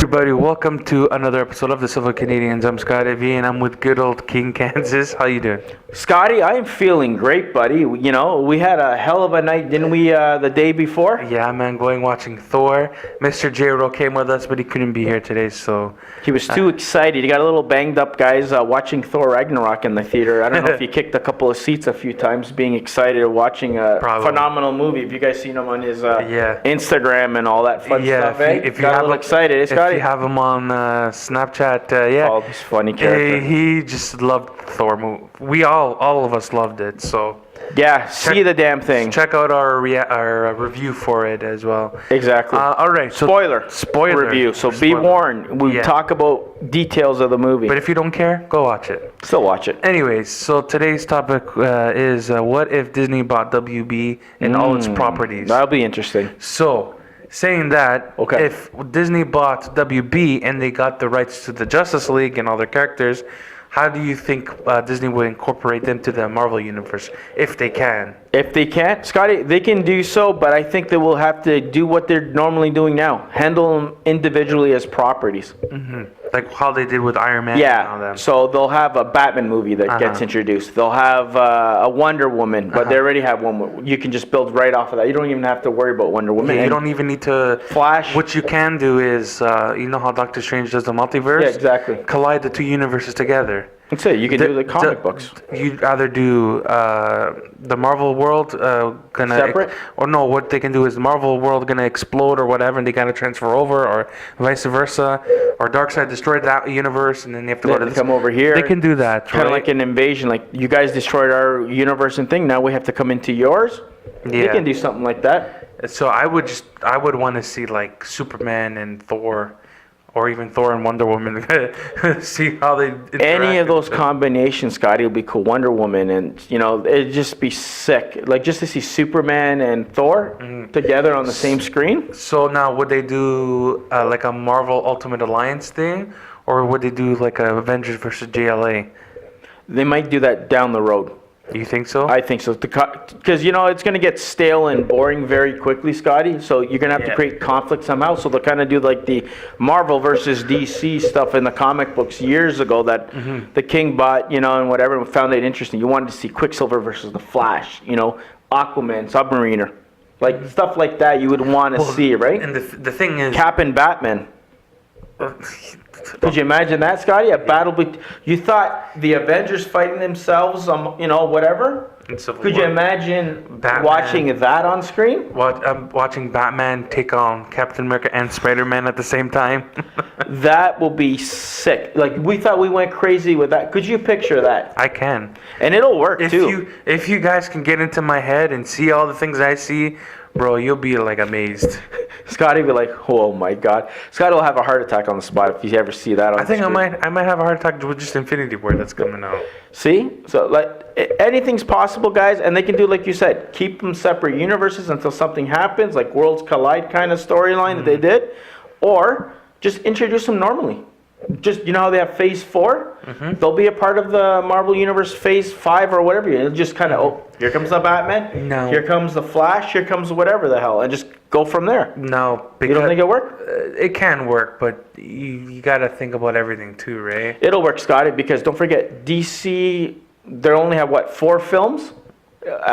everybody? Welcome to another episode of the Silver Canadians. I'm Scott V, and I'm with good old King Kansas. How you doing? Scotty, I am feeling great, buddy. You know, we had a hell of a night, didn't we, the day before? Yeah, man, going watching Thor. Mr. J-Ro came with us, but he couldn't be here today, so... He was too excited. He got a little banged up, guys, watching Thor Ragnarok in the theater. I don't know if he kicked a couple of seats a few times, being excited watching a phenomenal movie. If you guys seen him on his Instagram and all that fun stuff, if you got have a little excited, Scotty? If you have him on Snapchat, Oh, he's a funny character. He just loved Thor movie. We all of us loved it, so... Yeah, see the damn thing. Check out our review for it as well. Exactly. All right. So Spoiler review. So be warned. We talk about details of the movie. But if you don't care, go watch it. Still watch it. Anyways, so today's topic is what if Disney bought WB and all its properties? That'll be interesting. So, saying that, if Disney bought WB and they got the rights to the Justice League and all their characters, how do you think Disney will incorporate them to the Marvel Universe, if they can? If they can't, Scotty, they can do so, but I think they will have to do what they're normally doing now. Handle them individually as properties. Mm-hmm. Like how they did with Iron Man. Yeah, and all them. So they'll have a Batman movie that gets introduced. They'll have a Wonder Woman, but they already have one. You can just build right off of that. You don't even have to worry about Wonder Woman. Yeah, you don't even need to... Flash. What you can do is, you know how Doctor Strange does the multiverse? Yeah, exactly. Collide the two universes together. That's it. You can do the comic books. You'd either do the Marvel world gonna separate, or no. What they can do is the Marvel world gonna explode or whatever, and they gotta transfer over, or vice versa, or Darkseid destroyed that universe, and then they have to go to come over here. They can do that, kind of like an invasion. Like you guys destroyed our universe and thing. Now we have to come into yours. Yeah. They can do something like that. So I would want to see like Superman and Thor. Or even Thor and Wonder Woman. See how they interact. Any of those combinations, Scotty, will be cool. Wonder Woman and, you know, it'd just be sick. Like, just to see Superman and Thor together on the same screen. So now, would they do like a Marvel Ultimate Alliance thing? Or would they do like a Avengers versus JLA? They might do that down the road. You think so? I think so. Because, you know, it's going to get stale and boring very quickly, Scotty. So you're going to have to create conflict somehow. So they'll kind of do like the Marvel versus DC stuff in the comic books years ago that the King bought, you know, and whatever, and found it interesting. You wanted to see Quicksilver versus the Flash, you know, Aquaman, Submariner. Like stuff like that you would want to see, right? And the thing is... Cap and Batman. Could you imagine that, Scotty? A battle you thought the Avengers fighting themselves, you know, whatever? Could you imagine watching that on screen? Watching Batman take on Captain America and Spider-Man at the same time. That will be sick. Like, we thought we went crazy with that. Could you picture that? I can. And it'll work, too. If you guys can get into my head and see all the things I see, bro, you'll be, like, amazed. Scotty will be like, oh, my God. Scotty will have a heart attack on the spot if you ever see that on I think I might have a heart attack with just Infinity War that's coming out. See? So, like, anything's possible, guys. And they can do, like you said, keep them separate universes until something happens, like Worlds Collide kind of storyline that they did. Or just introduce them normally. Just, you know how they have Phase 4? They'll be a part of the Marvel Universe Phase 5 or whatever. It'll just kind of, oh, here comes the Batman. No. Here comes the Flash. Here comes whatever the hell. And just go from there. No. You don't think it'll work? It can work, but you got to think about everything too, right? It'll work, Scotty, because don't forget, DC, they only have, 4 films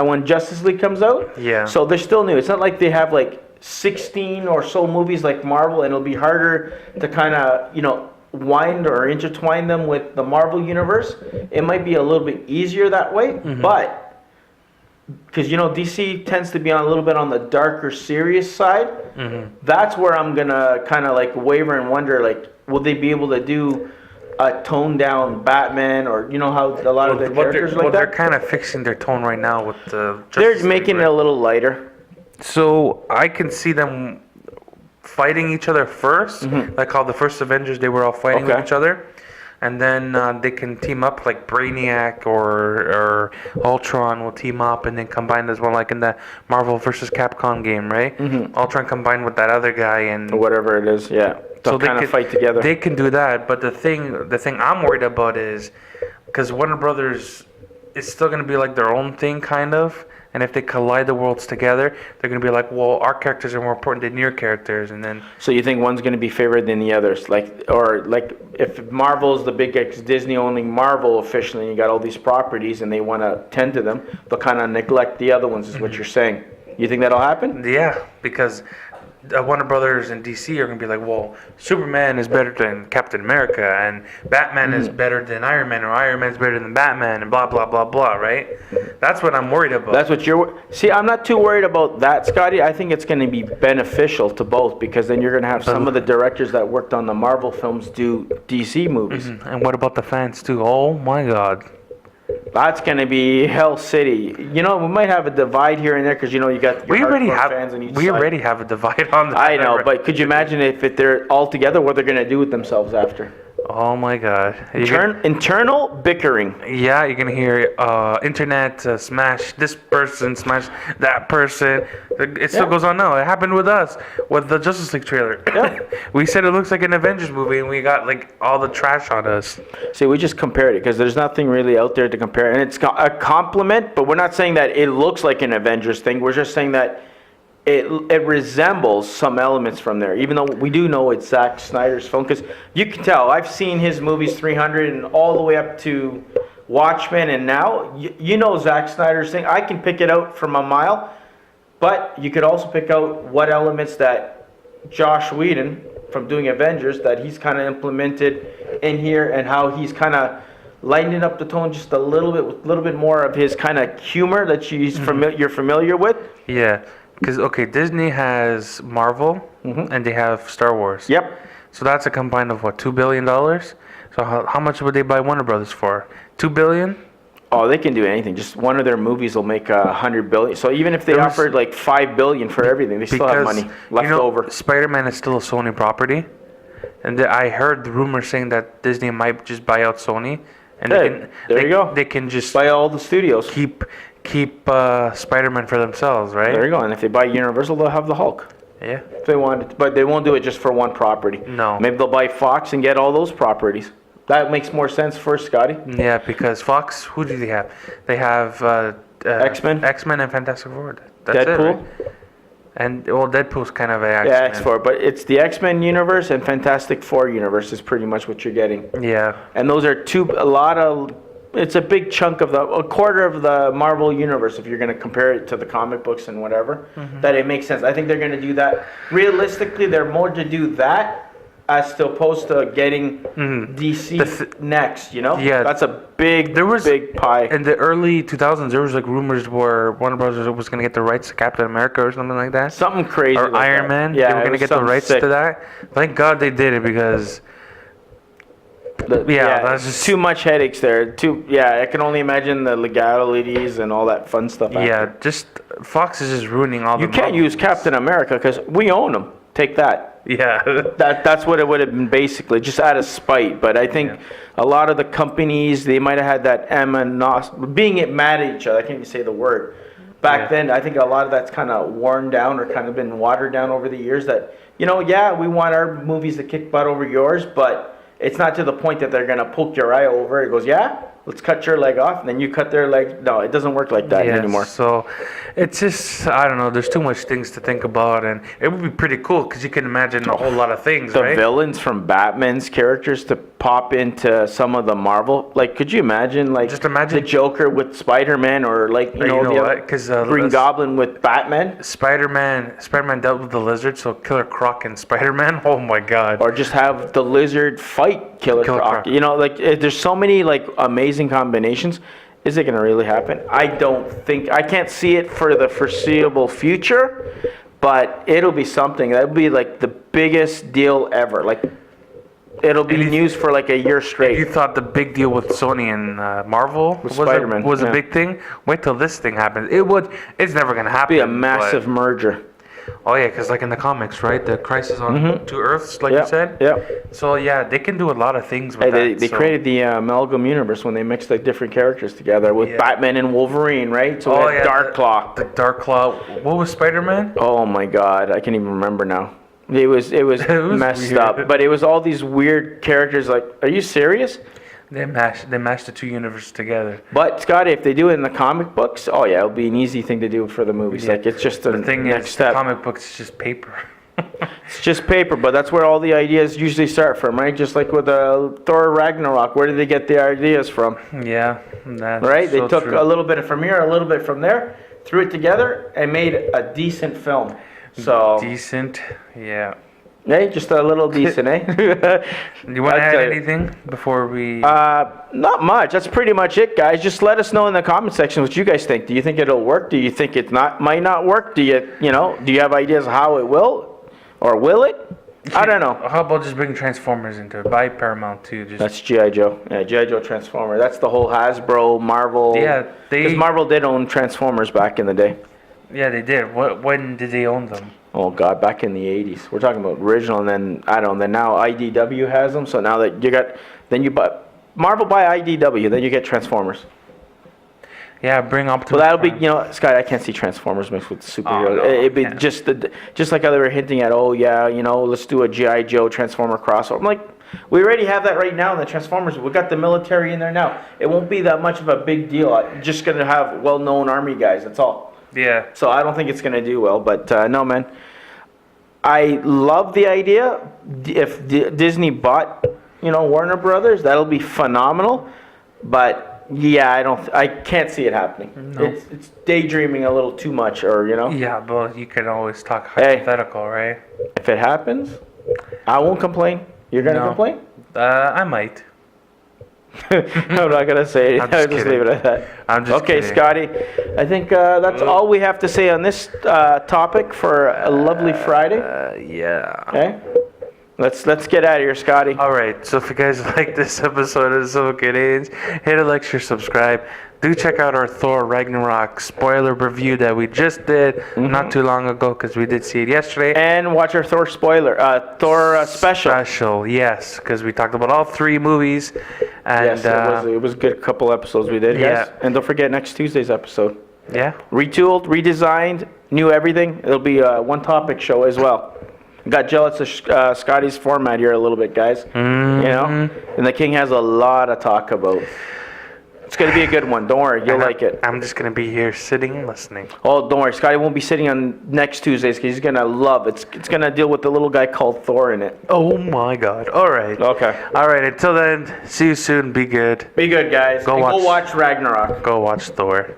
when Justice League comes out? Yeah. So they're still new. It's not like they have, 16 or so movies like Marvel, and it'll be harder to kind of, you know, wind or intertwine them with the Marvel Universe. It might be a little bit easier that way, but because, you know, DC tends to be a little bit on the darker, serious side. That's where I'm going to kind of, waver and wonder, will they be able to do a toned-down Batman, or, you know, how a lot of their characters like that? They're kind of fixing their tone right now with the They're making it a little lighter. So I can see them fighting each other first, like how the first Avengers, they were all fighting with each other, and then they can team up, like Brainiac or Ultron will team up and then combine as well, like in the Marvel versus Capcom game, right? Ultron combined with that other guy and whatever it is, yeah. So they kind of fight together. They can do that, but the thing I'm worried about is because Warner Brothers is still going to be like their own thing, kind of. And if they collide the worlds together, they're going to be like, well, our characters are more important than your characters. And then. So you think one's going to be favored than the others? Like if Marvel's the big Disney owning Marvel officially, and you got all these properties and they want to tend to them, they'll kind of neglect the other ones, is what you're saying. You think that'll happen? Yeah, because Warner Brothers and DC are going to be like, well, Superman is better than Captain America, and Batman is better than Iron Man, or Iron Man's better than Batman, and blah, blah, blah, blah, right? That's what I'm worried about. That's what you're... See, I'm not too worried about that, Scotty. I think it's going to be beneficial to both, because then you're going to have some of the directors that worked on the Marvel films do DC movies. And what about the fans, too? Oh, my God. That's going to be Hell City. You know, we might have a divide here and there because, you know, you got your hardcore fans on each side. We already have a divide on that. I know, but could you imagine if they're all together, what they're going to do with themselves after? Oh, my God. Internal bickering. Yeah, you're going to hear internet smash this person, smash that person. It still goes on now. It happened with us, with the Justice League trailer. Yeah. We said it looks like an Avengers movie, and we got, like, all the trash on us. See, we just compared it, because there's nothing really out there to compare. And it's a compliment, but we're not saying that it looks like an Avengers thing. We're just saying that it resembles some elements from there, even though we do know it's Zack Snyder's film, because you can tell. I've seen his movies 300 and all the way up to Watchmen, and now you know Zack Snyder's thing. I can pick it out from a mile, but you could also pick out what elements that Josh Whedon from doing Avengers that he's kind of implemented in here, and how he's kind of lightening up the tone just a little bit, with a little bit more of his kind of humor that you're familiar with. Yeah. Because, okay, Disney has Marvel, and they have Star Wars. Yep. So that's a combined of, what, $2 billion? So how much would they buy Warner Brothers for? $2 billion? Oh, they can do anything. Just one of their movies will make $100 billion. So even if they offered like $5 billion for everything, they still have money left over. Spider-Man is still a Sony property. And I heard the rumor saying that Disney might just buy out Sony. And there you go. They can just buy all the studios. Keep Spider-Man for themselves, right? There you go. And if they buy Universal, they'll have the Hulk. Yeah. If they wanted, but they won't do it just for one property. No. Maybe they'll buy Fox and get all those properties. That makes more sense for Scotty. Yeah, because Fox, who do they have? They have X-Men. X-Men and Fantastic Four. That's Deadpool. It, right? And, well, Deadpool's kind of an X-Men. Yeah, X4, but it's the X-Men universe and Fantastic Four universe is pretty much what you're getting. Yeah. And those are it's a big chunk of a quarter of the Marvel universe, if you're going to compare it to the comic books and whatever, that it makes sense. I think they're going to do that. Realistically, they're more to do that as opposed to getting DC next, you know? Yeah. That's a big pie. In the early 2000s, there was like rumors where Warner Brothers was going to get the rights to Captain America or something like that. Something crazy. Or like Iron that. Man. Yeah, they were going to get the rights to that. Thank God they did it, because... that's just too much headaches there. I can only imagine the legalities and all that fun stuff. Yeah, just Fox is just ruining all the. You can't use Captain America because we own him. Take that. Yeah. That's what it would have been, basically, just out of spite. But I think a lot of the companies, they might have had that being mad at each other. I can't even say the word. Back then, I think a lot of that's kind of worn down or kind of been watered down over the years. That, we want our movies to kick butt over yours, but it's not to the point that they're going to poke your eye over. It goes, let's cut your leg off, and then you cut their leg. No, it doesn't work like that anymore. So it's just, I don't know, there's too much things to think about, and it would be pretty cool because you can imagine a whole lot of things, the right? villains from Batman's characters to pop into some of the Marvel. Like, could you imagine, just imagine the Joker with Spider-Man, or Green Goblin with Batman? Spider-Man dealt with the Lizard, so Killer Croc and Spider-Man. Oh my God! Or just have the Lizard fight Killer Croc. There's so many amazing combinations. Is it going to really happen? I can't see it for the foreseeable future, but it'll be something. That'll be the biggest deal ever. It'll be news for a year straight. You thought the big deal with Sony and Marvel was a big thing? Wait till this thing happens. It's never going to happen. It'll be a massive merger. Oh yeah, because in the comics, right? The Crisis on Two Earths, you said. Yeah. So they can do a lot of things with that. They created the amalgam universe when they mixed different characters together with Batman and Wolverine, right? So Dark Claw. The Dark Claw. What was Spider-Man? Oh my God, I can't even remember now. It was messed up, but it was all these weird characters. Are you serious? They mashed the two universes together. But Scotty, if they do it in the comic books, oh yeah, it'll be an easy thing to do for the movies. Yeah. Like it's just the thing next is, step. comic books is just paper. It's just paper, but that's where all the ideas usually start from, right? Just like with Thor Ragnarok, where did they get the ideas from? Yeah, that's Right? They so took true. a little bit from here, a little bit from there, threw it together, and made a decent film. So, Decent, yeah. hey, just a little decent, eh? You want to I'll add tell you. anything before we? Not much. That's pretty much it, guys. Just let us know in the comment section what you guys think. Do you think it'll work? Do you think it might not work? Do you have ideas of how it will, or will it? I don't know. How about just bring Transformers into it? Buy Paramount too. Just That's G.I. Joe. Yeah, G.I. Joe Transformer. That's the whole Hasbro, Marvel. Yeah, Because Marvel did own Transformers back in the day. yeah, they did. When did they own them? Oh God, back in the 80s. We're talking about original, and then I don't know. Then now IDW has them. So now that then you buy Marvel by IDW, then you get Transformers. Yeah, bring Optimus. Well, that'll be, Prime. Scott, I can't see Transformers mixed with superheroes. Oh, no, It'd be yeah. just like how they were hinting at, oh yeah, let's do a G.I. Joe Transformer crossover. I'm like, we already have that right now in the Transformers. We got the military in there now. It won't be that much of a big deal. I'm just gonna have well-known army guys. That's all. Yeah. So I don't think it's gonna do well. But no, man, I love the idea. If Disney bought, Warner Brothers, that'll be phenomenal. But yeah, I can't see it happening. No. It's daydreaming a little too much, or Yeah, but you can always talk Hey. hypothetical, right? If it happens, I won't complain. You're gonna No. complain? I might. I'm not gonna say it. I'm I'll just just kidding. leave it at that. I'm just Okay, kidding. Scotty. I think that's all we have to say on this topic for a lovely Friday. Yeah. Okay. Let's get out of here, Scotty. All right. So if you guys like this episode of So Canadians, hit a like, share, subscribe. Do check out our Thor Ragnarok spoiler review that we just did not too long ago because we did see it yesterday. And watch our Thor Thor special. Special, yes, because we talked about all three movies. And Yes, it was a good couple episodes we did, guys. Yeah. And don't forget next Tuesday's episode. yeah. Retooled, redesigned, new everything. It'll be a one-topic show as well. Got jealous of Scotty's format here a little bit, guys. And the King has a lot to talk about. It's going to be a good one. Don't worry. You'll like it. I'm just going to be here sitting and listening. Oh, don't worry. Scotty won't be sitting on next Tuesdays because he's going to love it. It's going to deal with the little guy called Thor in it. Oh my God. All right. Okay. All right. Until then, see you soon. Be good. Be good, guys. Go And watch- go watch Ragnarok. Go watch Thor.